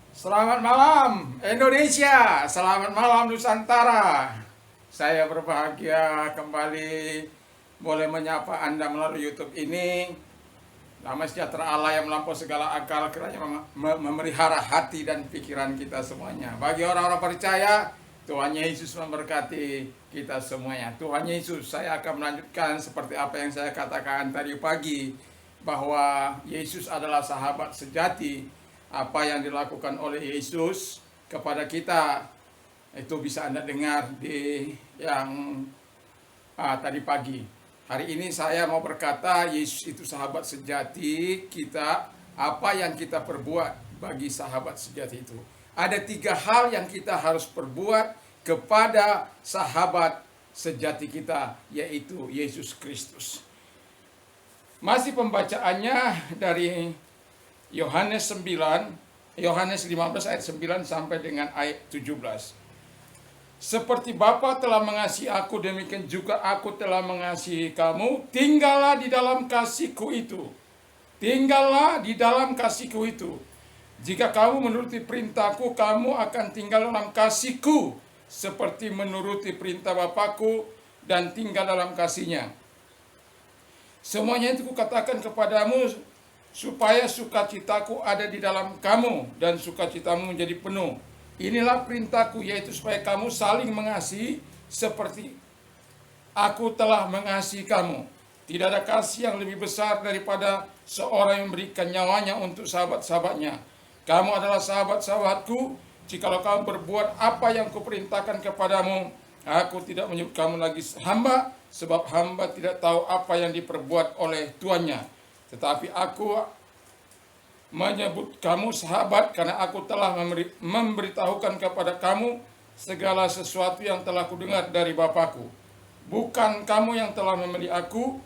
Selamat malam Indonesia, selamat malam Nusantara. Saya berbahagia kembali boleh menyapa Anda melalui YouTube ini. Damai sejahtera Allah yang melampaui segala akal kiranya memelihara hati dan pikiran kita semuanya. Bagi orang-orang percaya, Tuhan Yesus memberkati kita semuanya. Tuhan Yesus, saya akan melanjutkan seperti apa yang saya katakan tadi pagi, bahwa Yesus adalah sahabat sejati. Apa yang dilakukan oleh Yesus kepada kita itu bisa Anda dengar di yang tadi pagi. Hari ini saya mau berkata, Yesus itu sahabat sejati kita. Apa yang kita perbuat bagi sahabat sejati itu? Ada 3 hal yang kita harus perbuat kepada sahabat sejati kita, yaitu Yesus Kristus. Masih pembacaannya dari Yohanes 15 ayat 9 sampai dengan ayat 17. Seperti Bapa telah mengasihi aku, demikian juga aku telah mengasihi kamu. Tinggallah di dalam kasihku itu. Tinggallah di dalam kasihku itu. Jika kamu menuruti perintahku, kamu akan tinggal dalam kasihku, seperti menuruti perintah Bapakku dan tinggal dalam kasihnya. Semuanya itu kukatakan kepadamu, supaya sukacitaku ada di dalam kamu dan sukacitamu menjadi penuh. Inilah perintahku, yaitu supaya kamu saling mengasihi seperti aku telah mengasihi kamu. Tidak ada kasih yang lebih besar daripada seorang yang memberikan nyawanya untuk sahabat-sahabatnya. Kamu adalah sahabat-sahabatku jikalau kamu berbuat apa yang kuperintahkan kepadamu. Aku tidak menyebut kamu lagi hamba, sebab hamba tidak tahu apa yang diperbuat oleh tuannya. Tetapi aku menyebut kamu sahabat, karena aku telah memberitahukan kepada kamu segala sesuatu yang telah kudengar dari Bapakku. Bukan kamu yang telah memilih aku,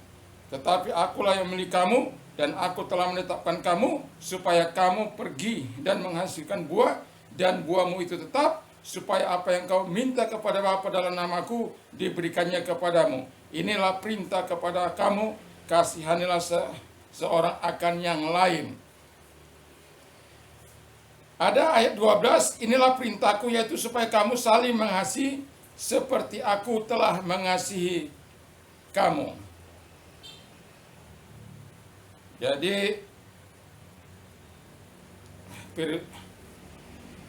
tetapi akulah yang memilih kamu, dan aku telah menetapkan kamu supaya kamu pergi dan menghasilkan buah, dan buahmu itu tetap, supaya apa yang kau minta kepada Bapa dalam namaku diberikannya kepadamu. Inilah perintah kepada kamu, kasihanilah seorang akan yang lain. Ada ayat 12, inilah perintahku, yaitu supaya kamu saling mengasihi seperti aku telah mengasihi kamu. Jadi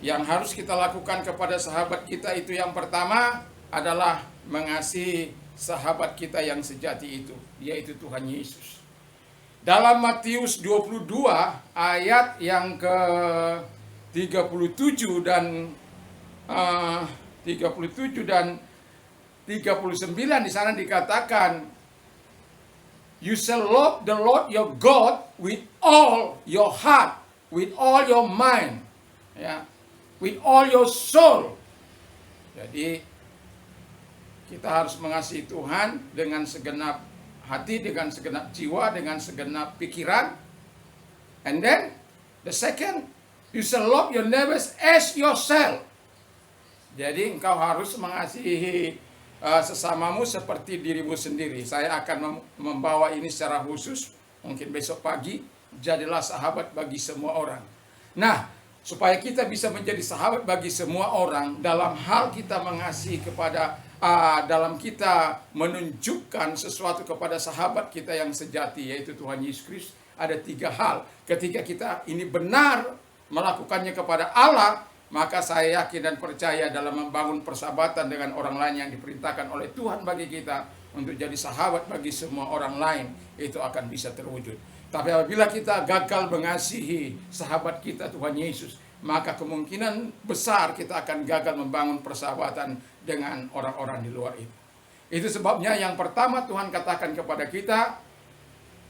yang harus kita lakukan kepada sahabat kita itu, yang pertama adalah mengasihi sahabat kita yang sejati itu, yaitu Tuhan Yesus. Dalam Matius 22 ayat yang ke 37 dan 39 di sana dikatakan, you shall love the Lord your God with all your heart, with all your mind, ya, with all your soul. Jadi kita harus mengasihi Tuhan dengan segenap hati, dengan segenap jiwa, dengan segenap pikiran. And then the second, you shall love your neighbors as yourself. Jadi engkau harus mengasihi sesamamu seperti dirimu sendiri. Saya akan membawa ini secara khusus, mungkin besok pagi. Jadilah sahabat bagi semua orang. Nah, supaya kita bisa menjadi sahabat bagi semua orang, dalam hal kita mengasihi kepada dalam kita menunjukkan sesuatu kepada sahabat kita yang sejati, yaitu Tuhan Yesus Kristus, ada 3 hal. Ketika kita ini benar melakukannya kepada Allah, maka saya yakin dan percaya dalam membangun persahabatan dengan orang lain yang diperintahkan oleh Tuhan bagi kita untuk jadi sahabat bagi semua orang lain, itu akan bisa terwujud. Tapi apabila kita gagal mengasihi sahabat kita Tuhan Yesus, maka kemungkinan besar kita akan gagal membangun persahabatan dengan orang-orang di luar itu. Itu sebabnya yang pertama Tuhan katakan kepada kita,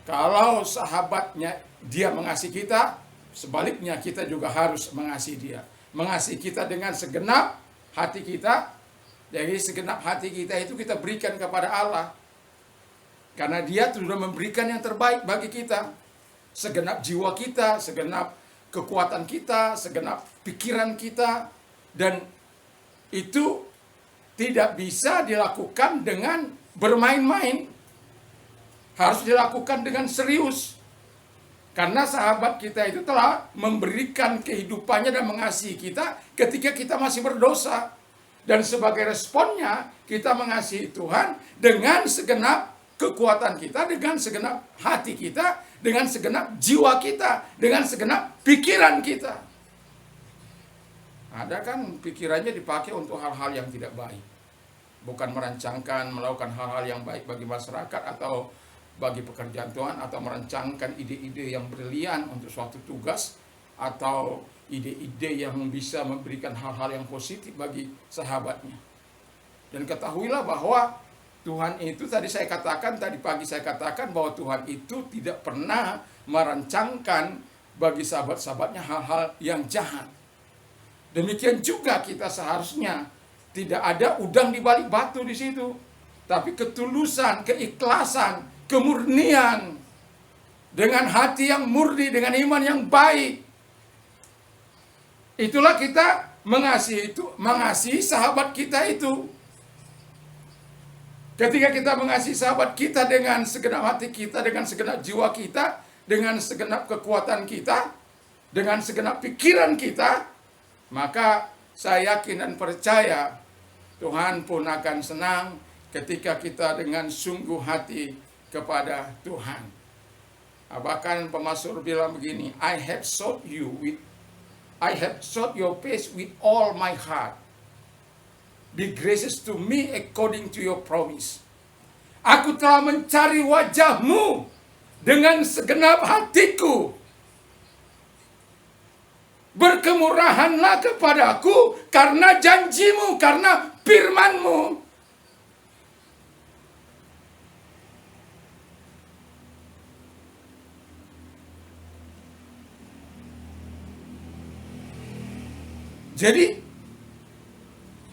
kalau sahabatnya dia mengasihi kita, sebaliknya kita juga harus mengasihi dia. Mengasihi kita dengan segenap hati kita. Jadi segenap hati kita itu kita berikan kepada Allah, karena dia sudah memberikan yang terbaik bagi kita. Segenap jiwa kita, segenap kekuatan kita, segenap pikiran kita. Dan itu tidak bisa dilakukan dengan bermain-main. Harus dilakukan dengan serius. Karena sahabat kita itu telah memberikan kehidupannya dan mengasihi kita ketika kita masih berdosa. Dan sebagai responnya, kita mengasihi Tuhan dengan segenap kekuatan kita, dengan segenap hati kita, dengan segenap jiwa kita, dengan segenap pikiran kita. Ada kan pikirannya dipakai untuk hal-hal yang tidak baik. Bukan merancangkan, melakukan hal-hal yang baik bagi masyarakat atau bagi pekerjaan Tuhan, atau merancangkan ide-ide yang brilian untuk suatu tugas, atau ide-ide yang bisa memberikan hal-hal yang positif bagi sahabatnya. Dan ketahuilah bahwa Tuhan itu tadi pagi saya katakan bahwa Tuhan itu tidak pernah merancangkan bagi sahabat-sahabatnya hal-hal yang jahat. Demikian juga kita seharusnya tidak ada udang di balik batu di situ, tapi ketulusan, keikhlasan, kemurnian, dengan hati yang murni, dengan iman yang baik. Itulah kita mengasihi sahabat kita itu. Ketika kita mengasihi sahabat kita dengan segenap hati kita, dengan segenap jiwa kita, dengan segenap kekuatan kita, dengan segenap pikiran kita, maka saya yakin dan percaya Tuhan pun akan senang ketika kita dengan sungguh hati kepada Tuhan. Bahkan pemazmur bilang begini, I have sought your face with all my heart. Be gracious to me according to your promise. Aku telah mencari wajah-Mu dengan segenap hatiku. Berkemurahanlah kepadaku karena janji-Mu, karena firman-Mu. Jadi,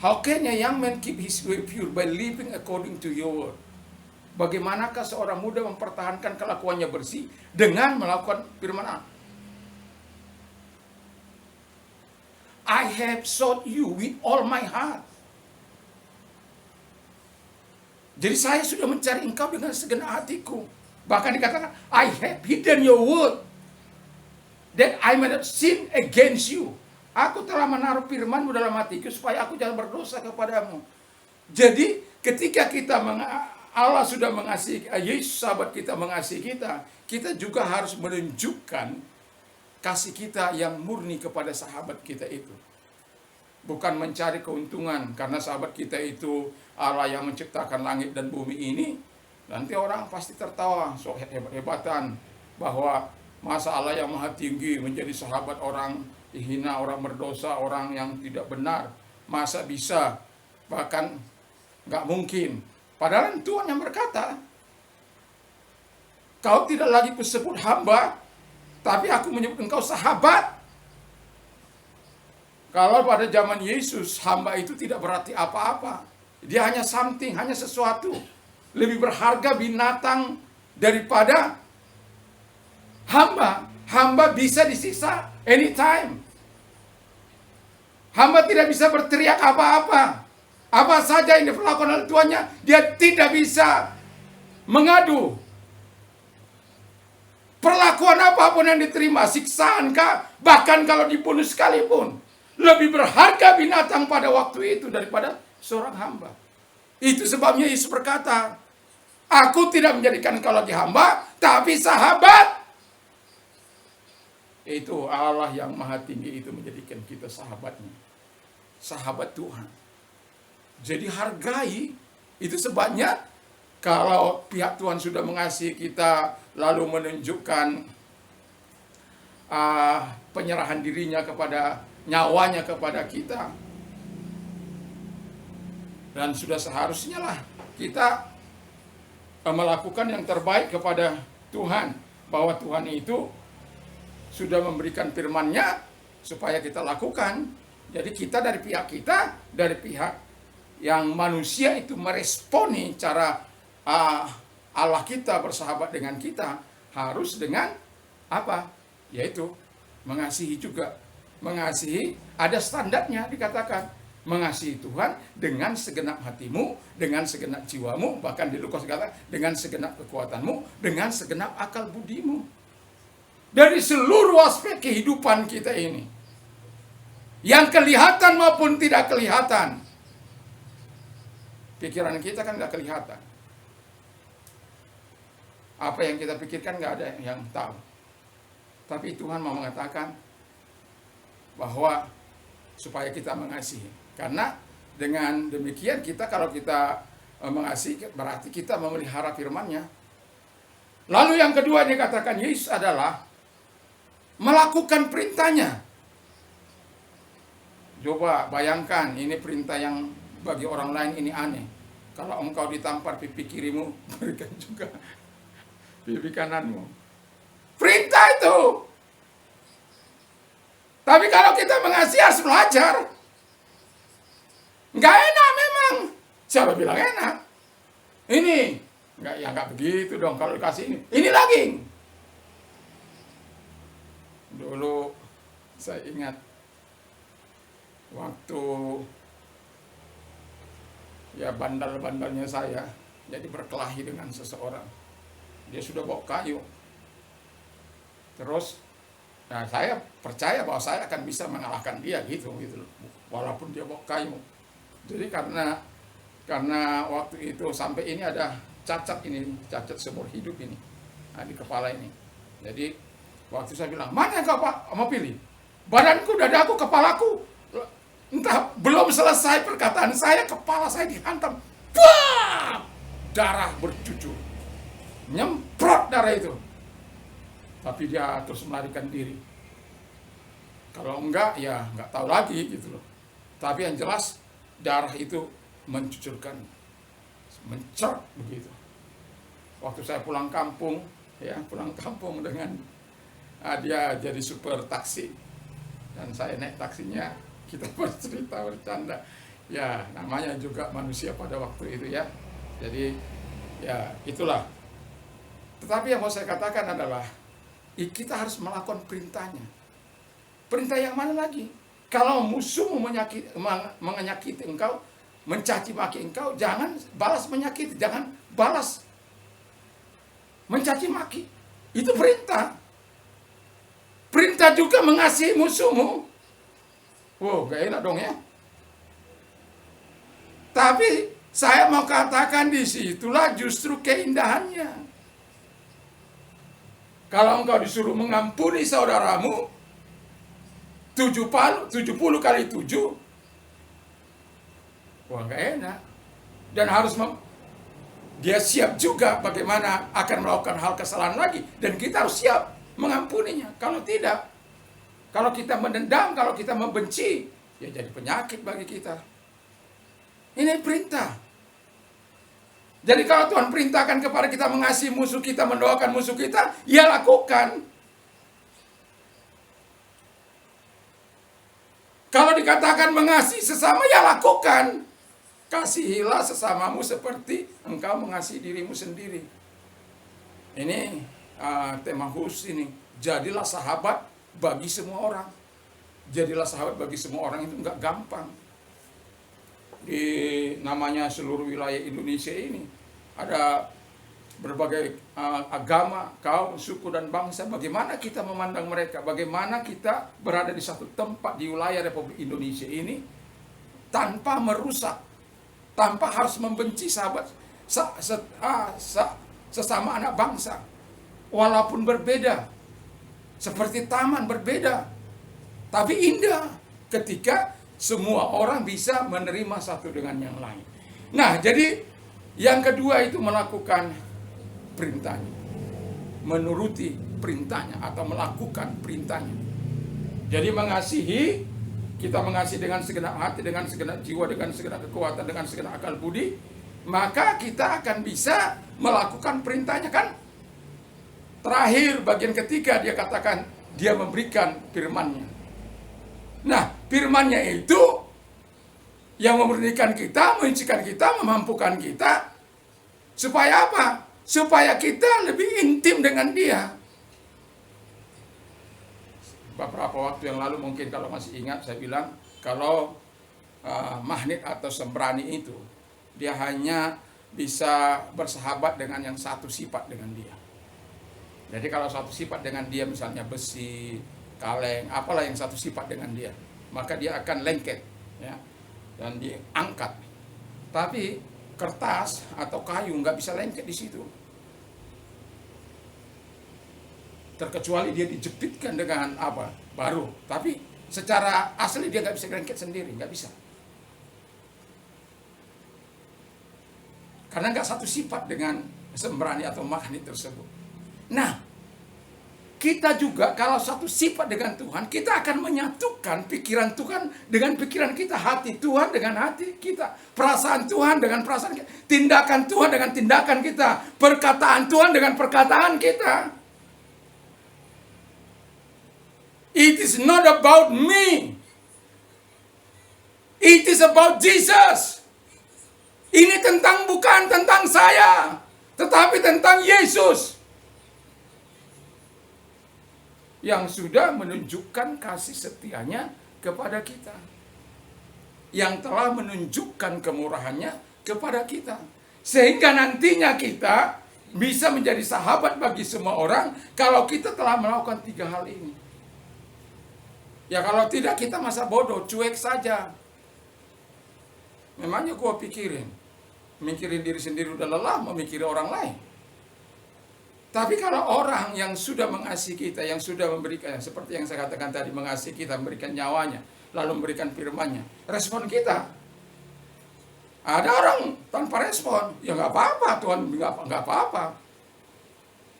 how can a young man keep his way pure by living according to your word? Bagaimanakah seorang muda mempertahankan kelakuannya bersih dengan melakukan firman Allah? I have sought you with all my heart. Jadi saya sudah mencari engkau dengan segenap hatiku. Bahkan dikatakan, I have hidden your word, that I may not sin against you. Aku telah menaruh firman-Mu dalam hatiku supaya aku jangan berdosa kepadamu. Jadi ketika Allah sudah mengasihi, Yesus sahabat kita mengasihi kita, kita juga harus menunjukkan kasih kita yang murni kepada sahabat kita itu. Bukan mencari keuntungan, karena sahabat kita itu Allah yang menciptakan langit dan bumi ini. Nanti orang pasti tertawa, so hebat-hebatan, bahwa masa Allah yang maha tinggi menjadi sahabat orang dihina, orang berdosa, orang yang tidak benar. Masa bisa? Bahkan nggak mungkin. Padahal Tuhan yang berkata, kau tidak lagi kusebut hamba, tapi aku menyebut engkau sahabat. Kalau pada zaman Yesus, hamba itu tidak berarti apa-apa. Dia hanya something, hanya sesuatu. Lebih berharga binatang daripada hamba. Hamba bisa disiksa anytime. Hamba tidak bisa berteriak apa-apa. Apa saja yang diperlakukan oleh tuannya, dia tidak bisa mengadu. Perlakuan apapun yang diterima, siksaan kah, bahkan kalau dibunuh sekalipun, lebih berharga binatang pada waktu itu daripada seorang hamba. Itu sebabnya Yesus berkata, aku tidak menjadikan engkau lagi hamba, tapi sahabat. Itu Allah yang maha tinggi itu menjadikan kita sahabatnya. Sahabat Tuhan. Jadi hargai. Itu sebabnya kalau pihak Tuhan sudah mengasihi kita, lalu menunjukkan penyerahan dirinya kepada, nyawanya kepada kita, dan sudah seharusnya lah kita melakukan yang terbaik kepada Tuhan, bahwa Tuhan itu sudah memberikan firman-Nya supaya kita lakukan. Jadi kita dari pihak yang manusia itu meresponi cara Allah kita bersahabat dengan kita, harus dengan apa? Yaitu mengasihi juga. Mengasihi, ada standarnya dikatakan. Mengasihi Tuhan dengan segenap hatimu, dengan segenap jiwamu, bahkan di Lukas kata dengan segenap kekuatanmu, dengan segenap akal budimu. dari seluruh aspek kehidupan kita ini. Yang kelihatan maupun tidak kelihatan. Pikiran kita kan nggak kelihatan. Apa yang kita pikirkan nggak ada yang tahu. Tapi Tuhan mau mengatakan bahwa supaya kita mengasihi. Karena dengan demikian kita, kalau kita mengasihi, berarti kita memelihara firman-Nya. Lalu yang kedua dikatakan Yesus adalah melakukan perintahnya. Coba bayangkan, ini perintah yang bagi orang lain ini aneh. Kalau engkau ditampar pipi kirimu, berikan juga pipi kananmu. Perintah itu. Tapi kalau kita mengasihi harus belajar. Nggak enak memang. Siapa bilang enak? Ini. Nggak begitu dong kalau dikasih ini. Ini lagi. Dulu saya ingat waktu ya bandal-bandalnya saya jadi berkelahi dengan seseorang. Dia sudah bawa kayu. Terus nah saya percaya bahwa saya akan bisa mengalahkan dia gitu walaupun dia bawa kayu. Jadi karena waktu itu sampai ini ada cacat seumur hidup ini. Nah, di kepala ini. Jadi waktu saya bilang, "Mana kau Pak mau pilih? Badanku, dadaku, kepalaku." Entah belum selesai perkataan saya, kepala saya dihantam. Bam! Darah bercucur. Nyemprot darah itu. Tapi dia terus melarikan diri. Kalau enggak, ya enggak tahu lagi gitu loh. Tapi yang jelas darah itu mencucurkan, mencerot begitu. Waktu saya pulang kampung dengan dia jadi supir taksi dan saya naik taksinya, kita bercerita bercanda. Ya namanya juga manusia pada waktu itu ya. Jadi ya itulah. Tetapi yang mau saya katakan adalah kita harus melakukan perintahnya. Perintah yang mana lagi? Kalau musuhmu menyakiti engkau, mencaci maki engkau, jangan balas menyakiti, jangan balas mencaci maki. Itu perintah. Perintah juga mengasihi musuhmu. Wow, gak enak dong ya. Tapi saya mau katakan disitulah justru keindahannya. Kalau engkau disuruh mengampuni saudaramu 70 kali 7, wah gak enak. Dan harus dia siap juga bagaimana akan melakukan hal kesalahan lagi. Dan kita harus siap mengampuninya. Kalau tidak, kalau kita mendendam, kalau kita membenci, ya jadi penyakit bagi kita. Ini perintah. Jadi kalau Tuhan perintahkan kepada kita mengasihi musuh kita, mendoakan musuh kita, ya lakukan. Kalau dikatakan mengasihi sesama, ya lakukan. Kasihilah sesamamu seperti engkau mengasihi dirimu sendiri. Ini tema khusus ini. Jadilah sahabat bagi semua orang. Jadilah sahabat bagi semua orang itu enggak gampang. Di namanya seluruh wilayah Indonesia ini ada berbagai agama, kaum, suku dan bangsa. Bagaimana kita memandang mereka? Bagaimana kita berada di satu tempat di wilayah Republik Indonesia ini tanpa merusak, tanpa harus membenci sahabat sesama anak bangsa, walaupun berbeda, seperti taman berbeda, tapi indah ketika semua orang bisa menerima satu dengan yang lain. Nah, jadi yang kedua itu melakukan perintahnya, menuruti perintahnya atau melakukan perintahnya. Jadi mengasihi, kita mengasihi dengan segenap hati, dengan segenap jiwa, dengan segenap kekuatan, dengan segenap akal budi, maka kita akan bisa melakukan perintahnya kan. Terakhir bagian ketiga dia katakan dia memberikan firman-Nya. Nah, firman-Nya itu yang memurnikan kita, menyucikan kita, memampukan kita. Supaya apa? Supaya kita lebih intim dengan Dia. Beberapa waktu yang lalu mungkin kalau masih ingat saya bilang, kalau magnet atau sembrani itu, dia hanya bisa bersahabat dengan yang satu sifat dengan dia. Jadi kalau satu sifat dengan dia, misalnya besi, kaleng, apalah yang satu sifat dengan dia, maka dia akan lengket, ya, dan diangkat. Tapi kertas atau kayu nggak bisa lengket di situ, terkecuali dia dijepitkan dengan apa baru. Tapi secara asli dia nggak bisa lengket sendiri, nggak bisa, karena nggak satu sifat dengan sembrani atau magnet tersebut. Nah, kita juga kalau satu sifat dengan Tuhan, kita akan menyatukan pikiran Tuhan dengan pikiran kita, hati Tuhan dengan hati kita, perasaan Tuhan dengan perasaan kita, tindakan Tuhan dengan tindakan kita, perkataan Tuhan dengan perkataan kita. It is not about me. It is about Jesus. Ini bukan tentang saya, tetapi tentang Yesus yang sudah menunjukkan kasih setianya kepada kita, yang telah menunjukkan kemurahannya kepada kita, sehingga nantinya kita bisa menjadi sahabat bagi semua orang kalau kita telah melakukan 3 hal ini. Ya kalau tidak, kita masa bodoh, cuek saja. Memangnya gua mikirin diri sendiri udah lelah, memikiri orang lain. Tapi kalau orang yang sudah mengasihi kita, yang sudah memberikan, seperti yang saya katakan tadi, mengasihi kita, memberikan nyawanya, lalu memberikan firman-Nya, respon kita. Ada orang tanpa respon, ya nggak apa-apa, Tuhan nggak apa-apa.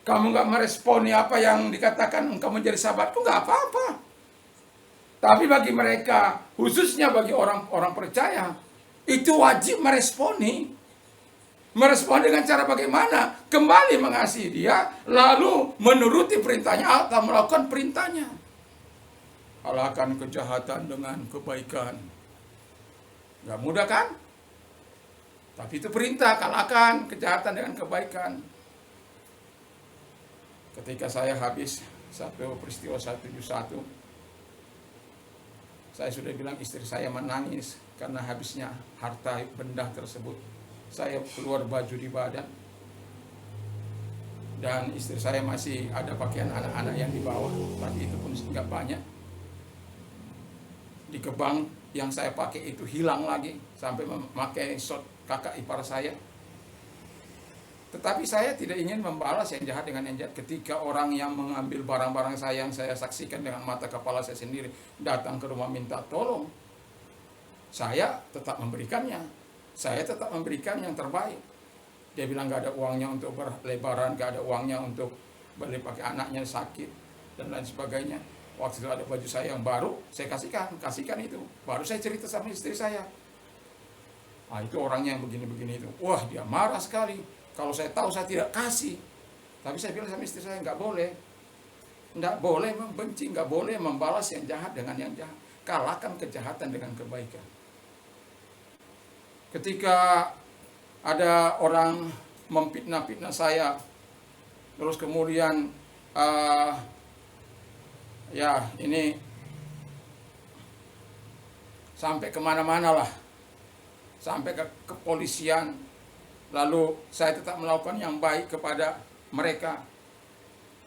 Kamu nggak meresponi apa yang dikatakan engkau menjadi sahabatku, nggak apa-apa. Tapi bagi mereka, khususnya bagi orang-orang percaya, itu wajib meresponi. Merespon dengan cara bagaimana? Kembali mengasihi dia, lalu menuruti perintahnya atau melakukan perintahnya. Kalahkan kejahatan dengan kebaikan. Gak mudah kan? Tapi itu perintah, kalahkan kejahatan dengan kebaikan. Ketika saya habis satu peristiwa 171, saya sudah bilang istri saya menangis karena habisnya harta benda tersebut. Saya keluar baju di badan, dan istri saya masih ada pakaian anak-anak yang di bawah, tapi itu pun nggak banyak. Di kebang yang saya pakai itu hilang lagi, sampai memakai shot kakak ipar saya. Tetapi saya tidak ingin membalas yang jahat dengan yang jahat. Ketika orang yang mengambil barang-barang saya yang saya saksikan dengan mata kepala saya sendiri datang ke rumah minta tolong, saya tetap memberikannya. Saya tetap memberikan yang terbaik. Dia bilang gak ada uangnya untuk berlebaran, gak ada uangnya untuk beli pakai anaknya sakit, dan lain sebagainya. Waktu itu ada baju saya yang baru, saya kasihkan itu. Baru saya cerita sama istri saya. Itu orangnya yang begini-begini itu. Wah, dia marah sekali. Kalau saya tahu saya tidak kasih. Tapi saya bilang sama istri saya, nggak boleh. Nggak boleh membenci, nggak boleh membalas yang jahat dengan yang jahat. Kalahkan kejahatan dengan kebaikan. Ketika ada orang memfitnah saya, terus kemudian ini sampai kemana-mana lah, sampai ke kepolisian. Lalu saya tetap melakukan yang baik kepada mereka.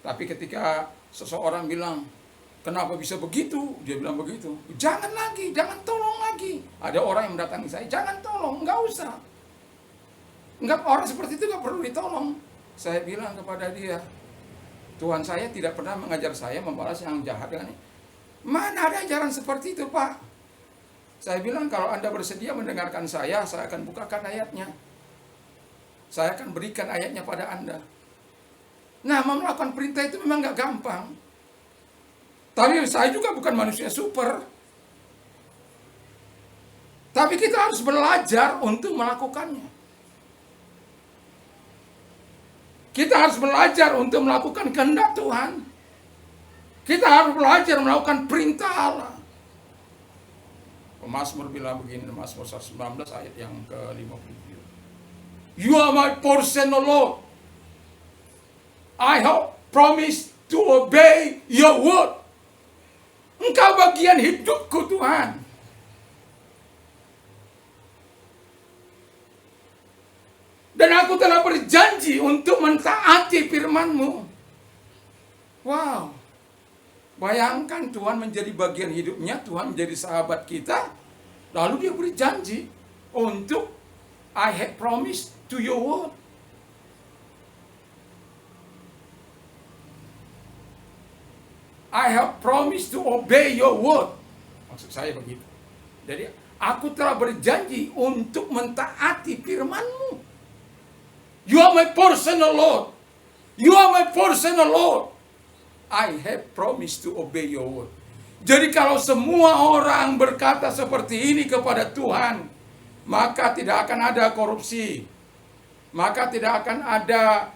Tapi ketika seseorang bilang, kenapa bisa begitu? Dia bilang begitu. Jangan lagi, jangan tolong lagi. Ada orang yang mendatangi saya, jangan tolong, nggak usah. Orang seperti itu nggak perlu ditolong. Saya bilang kepada dia, Tuhan saya tidak pernah mengajar saya membalas yang jahat dengan ini. Mana ada ajaran seperti itu, Pak? Saya bilang, kalau Anda bersedia mendengarkan saya akan bukakan ayatnya. Saya akan berikan ayatnya pada Anda. Nah, melakukan perintah itu memang gak gampang. Tapi saya juga bukan manusia super. Tapi kita harus belajar untuk melakukannya. Kita harus belajar untuk melakukan kehendak Tuhan. Kita harus belajar melakukan perintah Allah. Mazmur bilang begini, Mazmur 119 ayat yang ke-50. You are my portion, O Lord. I have promised to obey your word. Engkau bagian hidupku, Tuhan. Dan aku telah berjanji untuk mentaati firman-Mu. Wow, bayangkan Tuhan menjadi bagian hidupnya, Tuhan menjadi sahabat kita, lalu dia beri janji untuk I have promised to your word. I have promised to obey your word. Maksud saya begitu. Jadi aku telah berjanji untuk mentaati firman-Mu. You are my personal Lord. You are my personal Lord. I have promised to obey your word. Jadi kalau semua orang berkata seperti ini kepada Tuhan, maka tidak akan ada korupsi. Maka tidak akan ada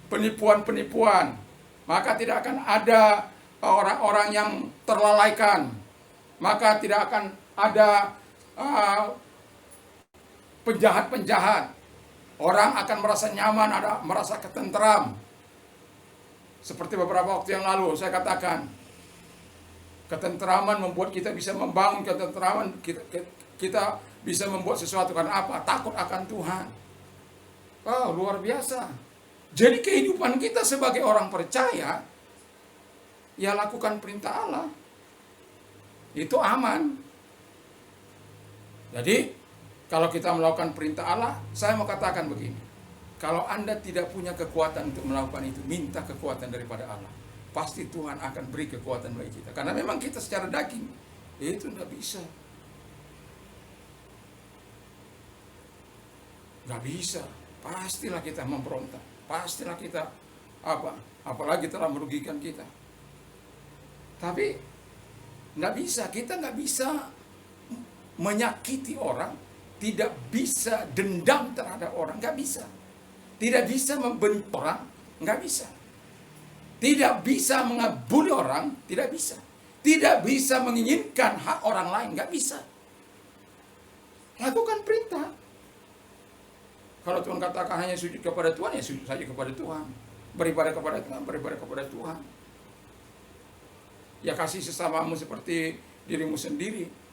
penipuan-penipuan. Maka tidak akan ada orang-orang yang terlalaikan. Maka tidak akan ada penjahat-penjahat. Orang akan merasa nyaman, merasa ketentram. Seperti beberapa waktu yang lalu saya katakan, ketentraman membuat kita bisa membangun, ketentraman kita bisa membuat sesuatu. Karena apa? Takut akan Tuhan. Oh, luar biasa. Jadi kehidupan kita sebagai orang percaya, ya lakukan perintah Allah. Itu aman. Jadi kalau kita melakukan perintah Allah, saya mau katakan begini. Kalau Anda tidak punya kekuatan untuk melakukan itu, minta kekuatan daripada Allah. Pasti Tuhan akan beri kekuatan bagi kita. Karena memang kita secara daging, itu tidak bisa. Nggak bisa. Pastilah kita memberontak. Pastilah kita apalagi telah merugikan kita. Tapi nggak bisa. Kita nggak bisa menyakiti orang. Tidak bisa dendam terhadap orang, nggak bisa. Tidak bisa membenci orang, nggak bisa. Tidak bisa mengabuli orang, tidak bisa. Tidak bisa menginginkan hak orang lain, nggak bisa. Lakukan perintah. Kalau Tuhan katakan hanya sujud kepada Tuhan, ya sujud saja kepada Tuhan. Beribadah kepada Tuhan, beribadah kepada Tuhan. Ya kasih sesamamu seperti dirimu sendiri.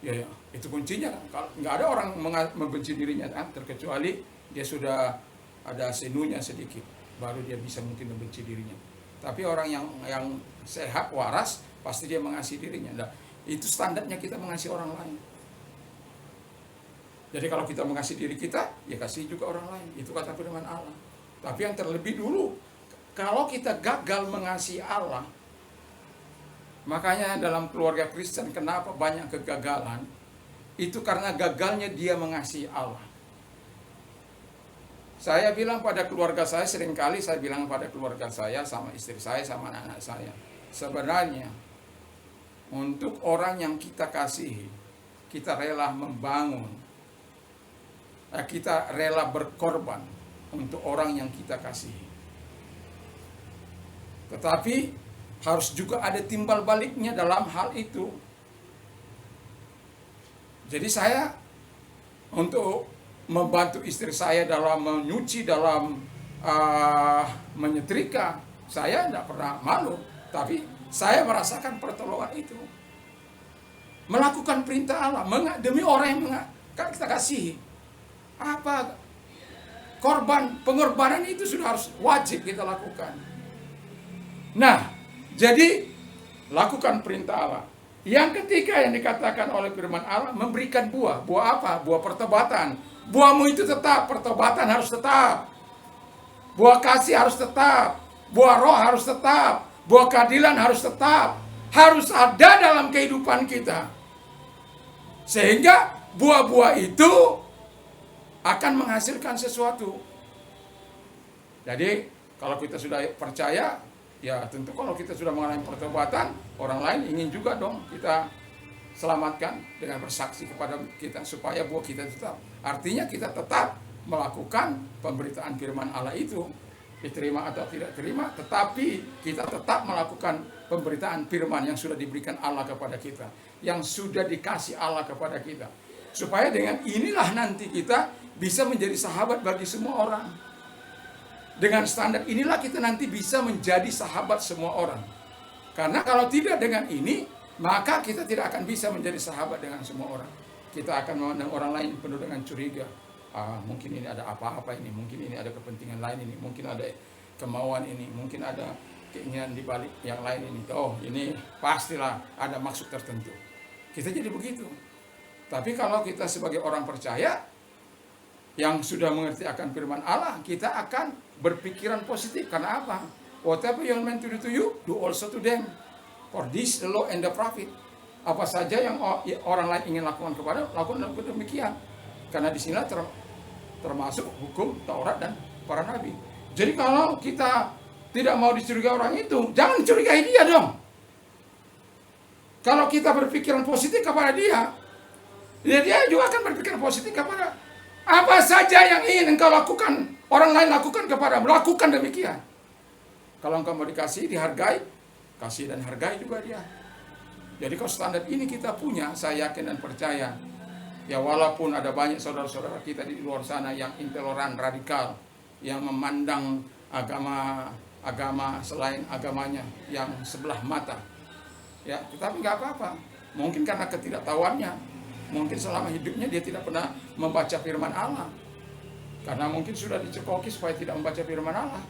Ya, itu kuncinya kan. Kalau nggak ada orang membenci dirinya kan, terkecuali dia sudah ada senunya sedikit, baru dia bisa mungkin membenci dirinya. Tapi orang yang sehat, waras, pasti dia mengasihi dirinya. Nah, itu standarnya kita mengasihi orang lain. Jadi kalau kita mengasihi diri kita, ya kasih juga orang lain. Itu kata firman Allah. Tapi yang terlebih dulu, kalau kita gagal mengasihi Allah, makanya dalam keluarga Kristen kenapa banyak kegagalan? Itu karena gagalnya dia mengasihi Allah. Saya bilang pada keluarga saya, seringkali saya bilang pada keluarga saya, sama istri saya, sama anak-anak saya, sebenarnya untuk orang yang kita kasihi, kita rela membangun, kita rela berkorban untuk orang yang kita kasihi. Tetapi harus juga ada timbal baliknya dalam hal itu. Jadi saya untuk membantu istri saya dalam menyuci, dalam menyetrika, saya tidak pernah malu. Tapi saya merasakan pertolongan itu. Melakukan perintah Allah demi orang yang kita kasihi. Apa pengorbanan itu sudah harus wajib kita lakukan. Nah, jadi lakukan perintah Allah. Yang ketiga yang dikatakan oleh firman Allah, memberikan buah. Buah apa? Buah pertobatan. Buahmu itu tetap, pertobatan harus tetap. Buah kasih harus tetap. Buah roh harus tetap. Buah keadilan harus tetap. Harus ada dalam kehidupan kita. Sehingga buah-buah itu akan menghasilkan sesuatu. Jadi kalau kita sudah percaya, ya tentu kalau kita sudah mengalami pertobatan, orang lain ingin juga dong kita selamatkan dengan bersaksi kepada kita supaya buah kita tetap. Artinya kita tetap melakukan pemberitaan firman Allah itu, diterima atau tidak terima, tetapi kita tetap melakukan pemberitaan firman yang sudah diberikan Allah kepada kita, yang sudah dikasih Allah kepada kita. Supaya dengan inilah nanti kita bisa menjadi sahabat bagi semua orang. Dengan standar inilah kita nanti bisa menjadi sahabat semua orang. Karena kalau tidak dengan ini, maka kita tidak akan bisa menjadi sahabat dengan semua orang. Kita akan memandang orang lain penuh dengan curiga. mungkin ini ada apa-apa ini, mungkin ini ada kepentingan lain ini, mungkin ada kemauan ini, mungkin ada keinginan di balik yang lain ini. Oh, ini pastilah ada maksud tertentu. Kita jadi begitu. Tapi kalau kita sebagai orang percaya yang sudah mengerti akan firman Allah, kita akan berpikiran positif. Karena apa? Whatever you are meant to do to you, do also to them. For this the law and the prophet. Apa saja yang orang lain ingin lakukan kepada, lakukan demikian. Karena di sini termasuk hukum Taurat dan para nabi. Jadi kalau kita tidak mau dicurigai orang itu, jangan curigai dia dong. Kalau kita berpikiran positif kepada dia, dia juga akan berpikiran positif kepada apa saja yang ingin engkau lakukan, orang lain lakukan kepadamu, lakukan demikian. Kalau engkau mau dikasih, dihargai, kasih dan hargai juga dia. Jadi kalau standar ini kita punya, saya yakin dan percaya, ya walaupun ada banyak saudara-saudara kita di luar sana yang intoleran, radikal, yang memandang agama selain agamanya yang sebelah mata, ya, tetapi nggak apa-apa. Mungkin karena ketidaktahuannya, mungkin selama hidupnya dia tidak pernah membaca firman Allah, karena mungkin sudah dicekoki supaya tidak membaca firman Allah.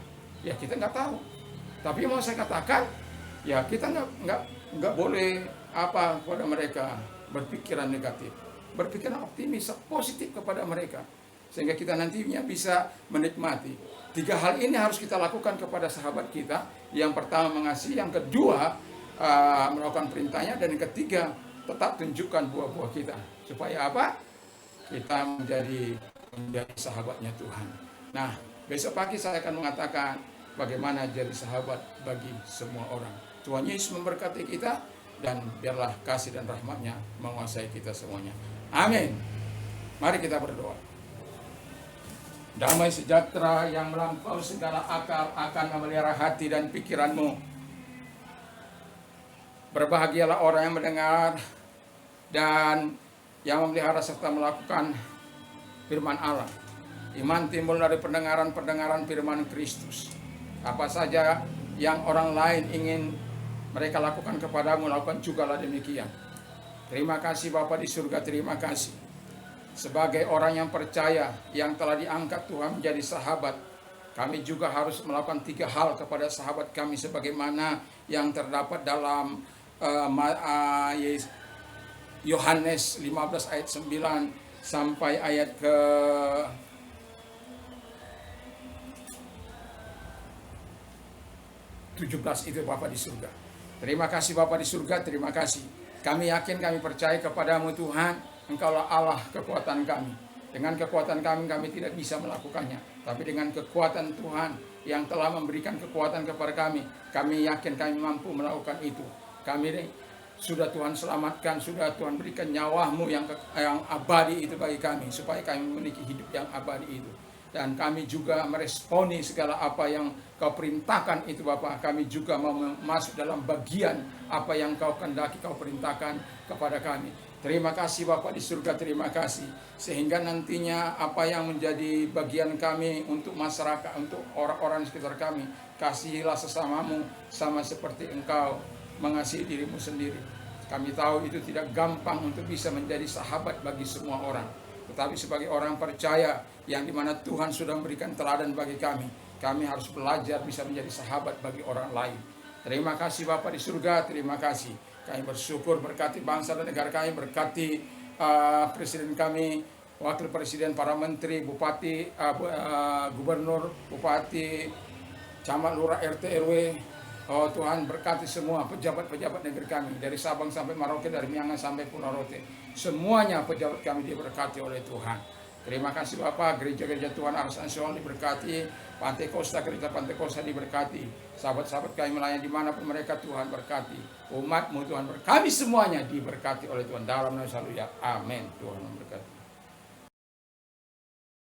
Ya kita nggak tahu. Tapi mau saya katakan, ya kita nggak boleh kepada mereka berpikiran negatif, berpikiran optimis, positif kepada mereka, sehingga kita nantinya bisa menikmati. 3 hal ini harus kita lakukan kepada sahabat kita. Yang pertama mengasihi, yang kedua melakukan perintahnya, dan yang ketiga tetap tunjukkan buah-buah kita. Supaya apa? Kita menjadi sahabatnya Tuhan. Nah, besok pagi saya akan mengatakan bagaimana jadi sahabat bagi semua orang. Tuhan Yesus memberkati kita, dan biarlah kasih dan rahmat-Nya menguasai kita semuanya. Amin. Mari kita berdoa. Damai sejahtera yang melampaui segala akal akan memelihara hati dan pikiranmu. Berbahagialah orang yang mendengar dan yang memelihara serta melakukan firman Allah. Iman timbul dari pendengaran firman Kristus. Apa saja yang orang lain ingin mereka lakukan kepadamu, lakukan jugalah demikian. Terima kasih Bapa di surga, terima kasih. Sebagai orang yang percaya, yang telah diangkat Tuhan menjadi sahabat, kami juga harus melakukan 3 hal kepada sahabat kami, sebagaimana yang terdapat dalam Yohanes 15 ayat 9 sampai ayat ke 17 itu Bapa di surga. Terima kasih Bapa di surga, terima kasih. Kami yakin, kami percaya kepadamu Tuhan. Engkaulah Allah kekuatan kami. Dengan kekuatan kami tidak bisa melakukannya. Tapi dengan kekuatan Tuhan yang telah memberikan kekuatan kepada kami yakin kami mampu melakukan itu. Kami sudah Tuhan selamatkan, sudah Tuhan berikan nyawamu yang abadi itu bagi kami, supaya kami memiliki hidup yang abadi itu. Dan kami juga meresponi segala apa yang Kau perintahkan itu Bapa. Kami juga mau masuk dalam bagian apa yang Kau kehendaki, Kau perintahkan kepada kami. Terima kasih Bapa di surga, terima kasih. Sehingga nantinya apa yang menjadi bagian kami untuk masyarakat, untuk orang-orang di sekitar kami, kasihilah sesamamu sama seperti Engkau mengasihi dirimu sendiri. Kami tahu itu tidak gampang untuk bisa menjadi sahabat bagi semua orang. Tetapi sebagai orang percaya yang dimana Tuhan sudah memberikan teladan bagi kami harus belajar bisa menjadi sahabat bagi orang lain. Terima kasih Bapa di surga, terima kasih. Kami bersyukur, berkati bangsa dan negara kami, berkati presiden kami, wakil presiden, para menteri, bupati, gubernur, bupati, camat, lurah, RT, RW. Oh Tuhan, berkati semua pejabat-pejabat negeri kami, dari Sabang sampai Merauke, dari Miangas sampai Pulau Rote. Semuanya pejabat kami diberkati oleh Tuhan. Terima kasih Bapak, gereja-gereja Tuhan Ars Nasional diberkati, Pantai Kosta, gereja Pantai Kosta diberkati, sahabat-sahabat kami melayani dimanapun mereka, Tuhan berkati, umat-Mu Tuhan berkati, kami semuanya diberkati oleh Tuhan dalam nama Yesus, ya amin. Tuhan memberkati.